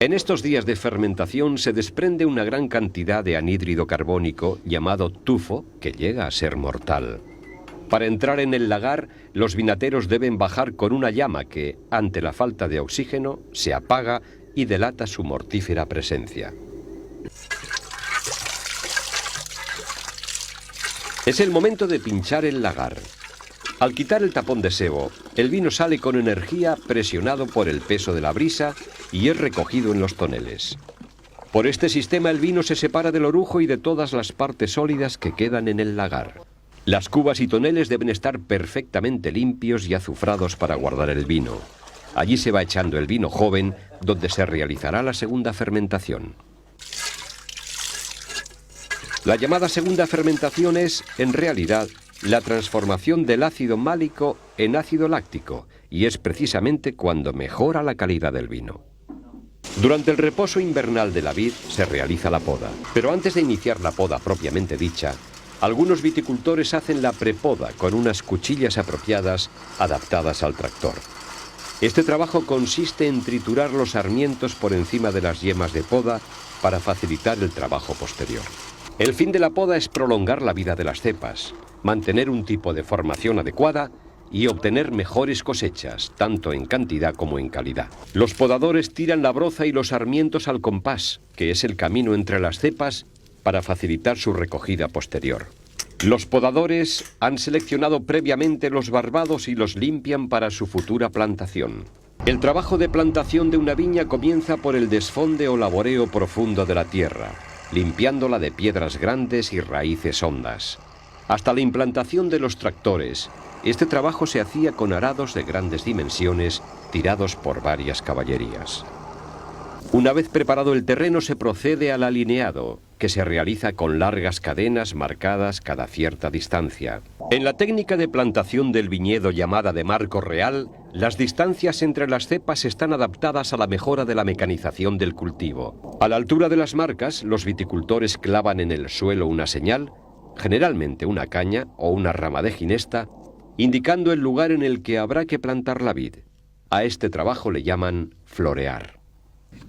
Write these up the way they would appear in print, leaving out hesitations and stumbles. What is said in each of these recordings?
En estos días de fermentación se desprende una gran cantidad de anhídrido carbónico llamado tufo, que llega a ser mortal. Para entrar en el lagar, los vinateros deben bajar con una llama que, ante la falta de oxígeno, se apaga y delata su mortífera presencia. Es el momento de pinchar el lagar. Al quitar el tapón de sebo, el vino sale con energía presionado por el peso de la brisa y es recogido en los toneles. Por este sistema el vino se separa del orujo y de todas las partes sólidas que quedan en el lagar. Las cubas y toneles deben estar perfectamente limpios y azufrados para guardar el vino. Allí se va echando el vino joven, donde se realizará la segunda fermentación. La llamada segunda fermentación es, en realidad, la transformación del ácido málico en ácido láctico, y es precisamente cuando mejora la calidad del vino. Durante el reposo invernal de la vid se realiza la poda, pero antes de iniciar la poda propiamente dicha, algunos viticultores hacen la prepoda con unas cuchillas apropiadas adaptadas al tractor. Este trabajo consiste en triturar los sarmientos por encima de las yemas de poda para facilitar el trabajo posterior. El fin de la poda es prolongar la vida de las cepas, mantener un tipo de formación adecuada y obtener mejores cosechas, tanto en cantidad como en calidad. Los podadores tiran la broza y los sarmientos al compás, que es el camino entre las cepas, para facilitar su recogida posterior. Los podadores han seleccionado previamente los barbados y los limpian para su futura plantación. El trabajo de plantación de una viña comienza por el desfonde o laboreo profundo de la tierra, limpiándola de piedras grandes y raíces hondas. Hasta la implantación de los tractores, este trabajo se hacía con arados de grandes dimensiones tirados por varias caballerías. Una vez preparado el terreno se procede al alineado, que se realiza con largas cadenas marcadas cada cierta distancia. En la técnica de plantación del viñedo llamada de marco real, las distancias entre las cepas están adaptadas a la mejora de la mecanización del cultivo. A la altura de las marcas, los viticultores clavan en el suelo una señal, generalmente una caña o una rama de ginesta, indicando el lugar en el que habrá que plantar la vid. A este trabajo le llaman florear.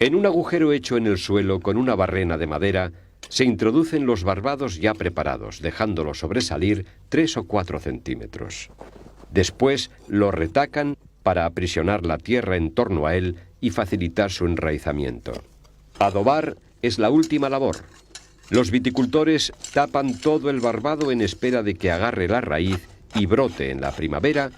En un agujero hecho en el suelo con una barrena de madera, se introducen los barbados ya preparados, dejándolos sobresalir 3 o 4 centímetros. Después lo retacan para aprisionar la tierra en torno a él y facilitar su enraizamiento. Adobar es la última labor. Los viticultores tapan todo el barbado en espera de que agarre la raíz y brote en la primavera,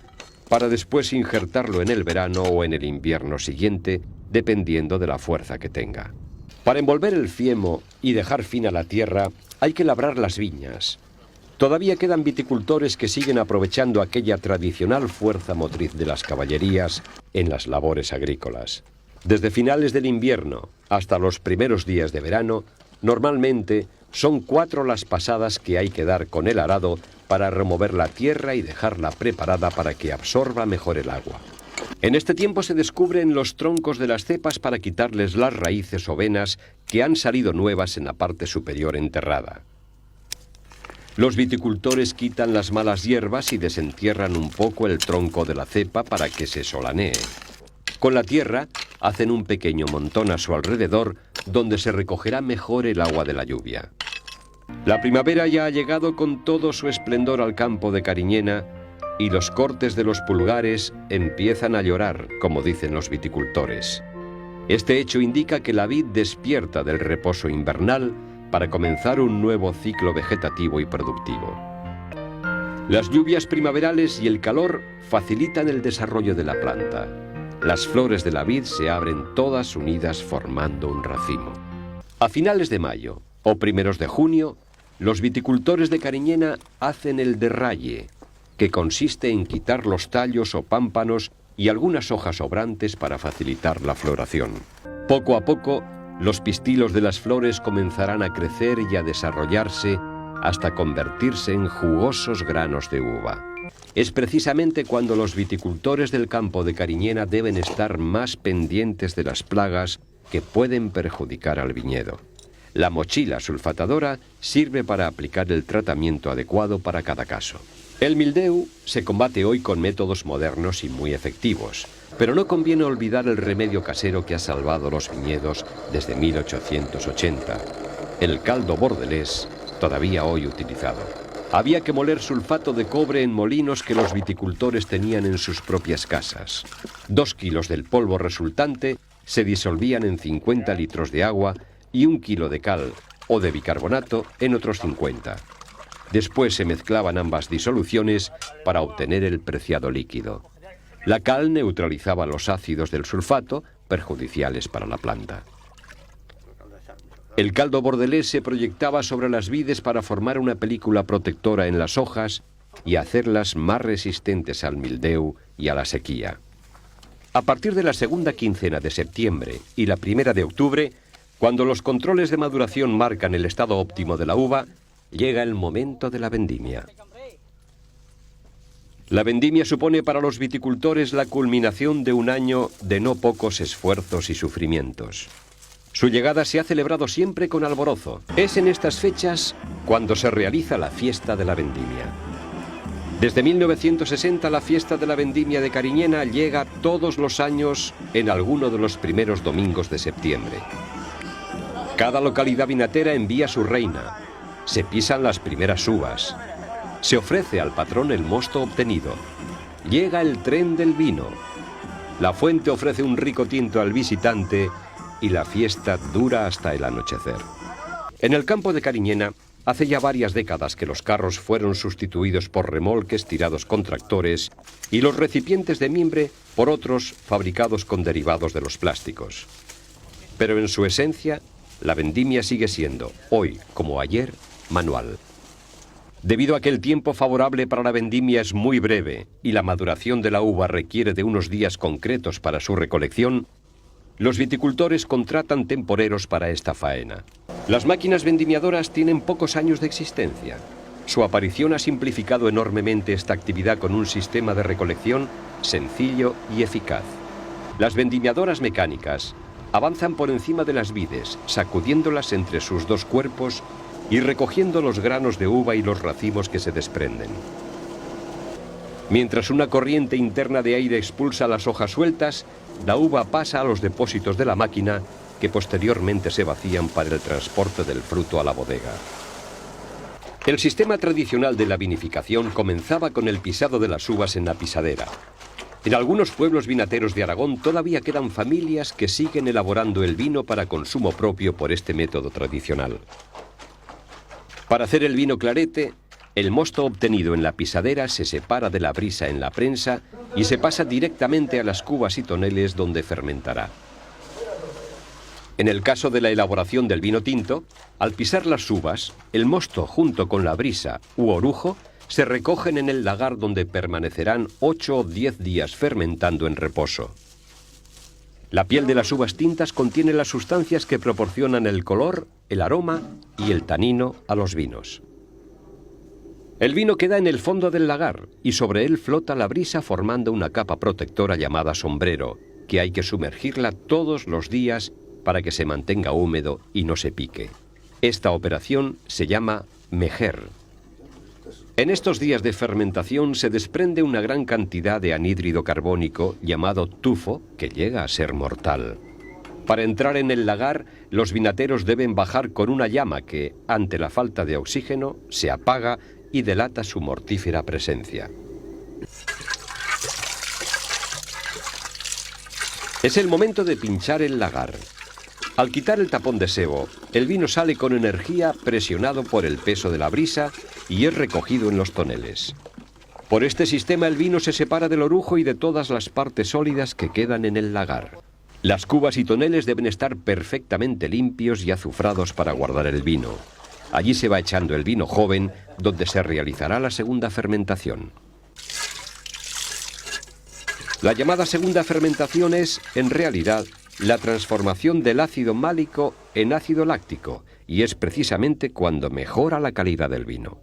para después injertarlo en el verano o en el invierno siguiente, dependiendo de la fuerza que tenga. Para envolver el fiemo y dejar fin a la tierra, hay que labrar las viñas. Todavía quedan viticultores que siguen aprovechando aquella tradicional fuerza motriz de las caballerías en las labores agrícolas. Desde finales del invierno hasta los primeros días de verano, normalmente son 4 las pasadas que hay que dar con el arado para remover la tierra y dejarla preparada para que absorba mejor el agua. En este tiempo se descubren los troncos de las cepas para quitarles las raíces o venas que han salido nuevas en la parte superior enterrada. Los viticultores quitan las malas hierbas y desentierran un poco el tronco de la cepa para que se solanee. Con la tierra hacen un pequeño montón a su alrededor donde se recogerá mejor el agua de la lluvia. La primavera ya ha llegado con todo su esplendor al campo de Cariñena y los cortes de los pulgares empiezan a llorar, como dicen los viticultores. Este hecho indica que la vid despierta del reposo invernal para comenzar un nuevo ciclo vegetativo y productivo. Las lluvias primaverales y el calor facilitan el desarrollo de la planta. Las flores de la vid se abren todas unidas formando un racimo. A finales de mayo o primeros de junio, los viticultores de Cariñena hacen el derraye, que consiste en quitar los tallos o pámpanos y algunas hojas sobrantes para facilitar la floración. Poco a poco, los pistilos de las flores comenzarán a crecer y a desarrollarse hasta convertirse en jugosos granos de uva. Es precisamente cuando los viticultores del campo de Cariñena deben estar más pendientes de las plagas que pueden perjudicar al viñedo. La mochila sulfatadora sirve para aplicar el tratamiento adecuado para cada caso. El mildiu se combate hoy con métodos modernos y muy efectivos. Pero no conviene olvidar el remedio casero que ha salvado los viñedos desde 1880, el caldo bordelés, todavía hoy utilizado. Había que moler sulfato de cobre en molinos que los viticultores tenían en sus propias casas. 2 kilos del polvo resultante se disolvían en 50 litros de agua y 1 kilo de cal o de bicarbonato en otros 50. Después se mezclaban ambas disoluciones para obtener el preciado líquido. La cal neutralizaba los ácidos del sulfato, perjudiciales para la planta. El caldo bordelés se proyectaba sobre las vides para formar una película protectora en las hojas y hacerlas más resistentes al mildeu y a la sequía. A partir de la segunda quincena de septiembre y la primera de octubre, cuando los controles de maduración marcan el estado óptimo de la uva, llega el momento de la vendimia. La vendimia supone para los viticultores la culminación de un año de no pocos esfuerzos y sufrimientos. Su llegada se ha celebrado siempre con alborozo. Es en estas fechas cuando se realiza la fiesta de la vendimia. Desde 1960 la fiesta de la vendimia de Cariñena llega todos los años en alguno de los primeros domingos de septiembre. Cada localidad vinatera envía su reina. Se pisan las primeras uvas. Se ofrece al patrón el mosto obtenido. Llega el tren del vino. La fuente ofrece un rico tinto al visitante y la fiesta dura hasta el anochecer. En el campo de Cariñena, hace ya varias décadas que los carros fueron sustituidos por remolques tirados con tractores y los recipientes de mimbre por otros fabricados con derivados de los plásticos. Pero en su esencia, la vendimia sigue siendo, hoy como ayer, manual. Debido a que el tiempo favorable para la vendimia es muy breve y la maduración de la uva requiere de unos días concretos para su recolección, los viticultores contratan temporeros para esta faena. Las máquinas vendimiadoras tienen pocos años de existencia. Su aparición ha simplificado enormemente esta actividad con un sistema de recolección sencillo y eficaz. Las vendimiadoras mecánicas avanzan por encima de las vides, sacudiéndolas entre sus dos cuerpos y recogiendo los granos de uva y los racimos que se desprenden. Mientras una corriente interna de aire expulsa las hojas sueltas, la uva pasa a los depósitos de la máquina, que posteriormente se vacían para el transporte del fruto a la bodega. El sistema tradicional de la vinificación comenzaba con el pisado de las uvas en la pisadera. En algunos pueblos vinateros de Aragón todavía quedan familias que siguen elaborando el vino para consumo propio por este método tradicional. Para hacer el vino clarete, el mosto obtenido en la pisadera se separa de la brisa en la prensa y se pasa directamente a las cubas y toneles donde fermentará. En el caso de la elaboración del vino tinto, al pisar las uvas, el mosto junto con la brisa u orujo se recogen en el lagar donde permanecerán 8 o 10 días fermentando en reposo. La piel de las uvas tintas contiene las sustancias que proporcionan el color, el aroma y el tanino a los vinos. El vino queda en el fondo del lagar y sobre él flota la brisa formando una capa protectora llamada sombrero, que hay que sumergirla todos los días para que se mantenga húmedo y no se pique. Esta operación se llama mejer. En estos días de fermentación se desprende una gran cantidad de anhídrido carbónico llamado tufo, que llega a ser mortal. Para entrar en el lagar, los vinateros deben bajar con una llama que, ante la falta de oxígeno, se apaga y delata su mortífera presencia. Es el momento de pinchar el lagar. Al quitar el tapón de sebo, el vino sale con energía presionado por el peso de la brisa y es recogido en los toneles. Por este sistema el vino se separa del orujo y de todas las partes sólidas que quedan en el lagar. Las cubas y toneles deben estar perfectamente limpios y azufrados para guardar el vino. Allí se va echando el vino joven, donde se realizará la segunda fermentación. La llamada segunda fermentación es, en realidad, la transformación del ácido málico en ácido láctico, y es precisamente cuando mejora la calidad del vino.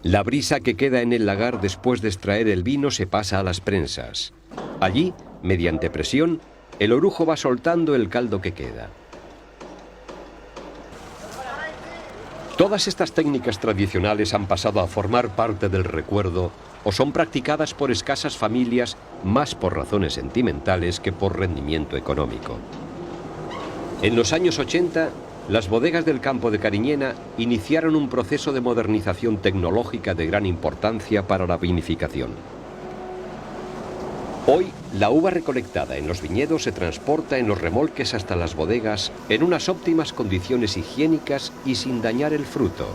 La brisa que queda en el lagar después de extraer el vino se pasa a las prensas. Allí, mediante presión, el orujo va soltando el caldo que queda. Todas estas técnicas tradicionales han pasado a formar parte del recuerdo o son practicadas por escasas familias más por razones sentimentales que por rendimiento económico. En los años 80, las bodegas del campo de Cariñena iniciaron un proceso de modernización tecnológica de gran importancia para la vinificación. Hoy, la uva recolectada en los viñedos se transporta en los remolques hasta las bodegas en unas óptimas condiciones higiénicas y sin dañar el fruto.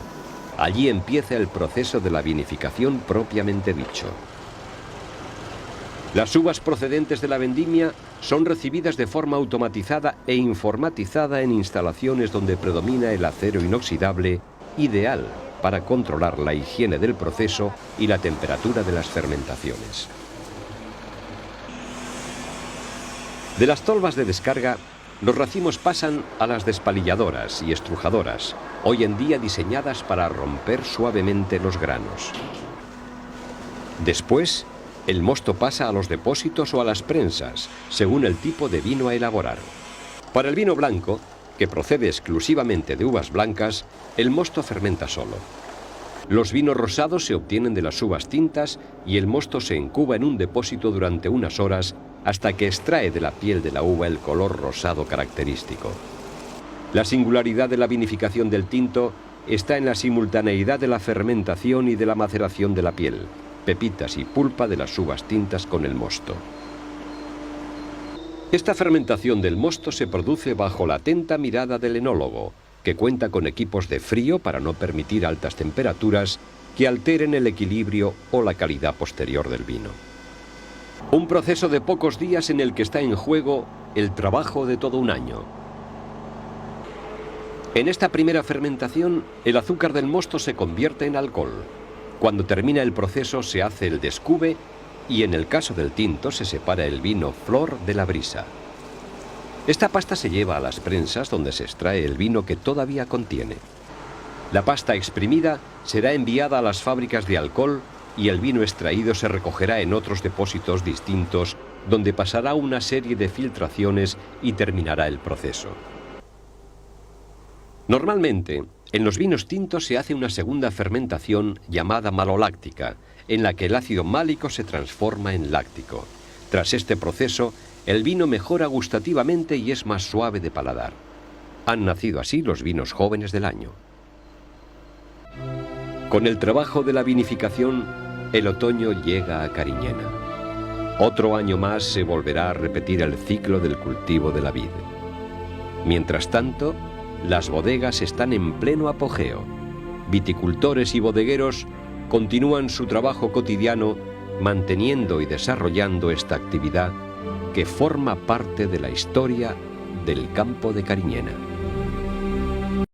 Allí empieza el proceso de la vinificación propiamente dicho. Las uvas procedentes de la vendimia son recibidas de forma automatizada e informatizada en instalaciones donde predomina el acero inoxidable, ideal para controlar la higiene del proceso y la temperatura de las fermentaciones. De las tolvas de descarga, los racimos pasan a las despalilladoras y estrujadoras, hoy en día diseñadas para romper suavemente los granos. Después, el mosto pasa a los depósitos o a las prensas, según el tipo de vino a elaborar. Para el vino blanco, que procede exclusivamente de uvas blancas, el mosto fermenta solo. Los vinos rosados se obtienen de las uvas tintas y el mosto se incuba en un depósito durante unas horas hasta que extrae de la piel de la uva el color rosado característico. La singularidad de la vinificación del tinto está en la simultaneidad de la fermentación y de la maceración de la piel, pepitas y pulpa de las uvas tintas con el mosto. Esta fermentación del mosto se produce bajo la atenta mirada del enólogo, que cuenta con equipos de frío para no permitir altas temperaturas que alteren el equilibrio o la calidad posterior del vino. Un proceso de pocos días en el que está en juego el trabajo de todo un año. En esta primera fermentación, el azúcar del mosto se convierte en alcohol. Cuando termina el proceso se hace el descube y en el caso del tinto se separa el vino flor de la brisa. Esta pasta se lleva a las prensas donde se extrae el vino que todavía contiene. La pasta exprimida será enviada a las fábricas de alcohol y el vino extraído se recogerá en otros depósitos distintos donde pasará una serie de filtraciones y terminará el proceso. Normalmente, en los vinos tintos se hace una segunda fermentación llamada maloláctica, en la que el ácido málico se transforma en láctico. Tras este proceso, el vino mejora gustativamente y es más suave de paladar. Han nacido así los vinos jóvenes del año. Con el trabajo de la vinificación, el otoño llega a Cariñena. Otro año más se volverá a repetir el ciclo del cultivo de la vid. Mientras tanto, las bodegas están en pleno apogeo. Viticultores y bodegueros continúan su trabajo cotidiano manteniendo y desarrollando esta actividad que forma parte de la historia del campo de Cariñena.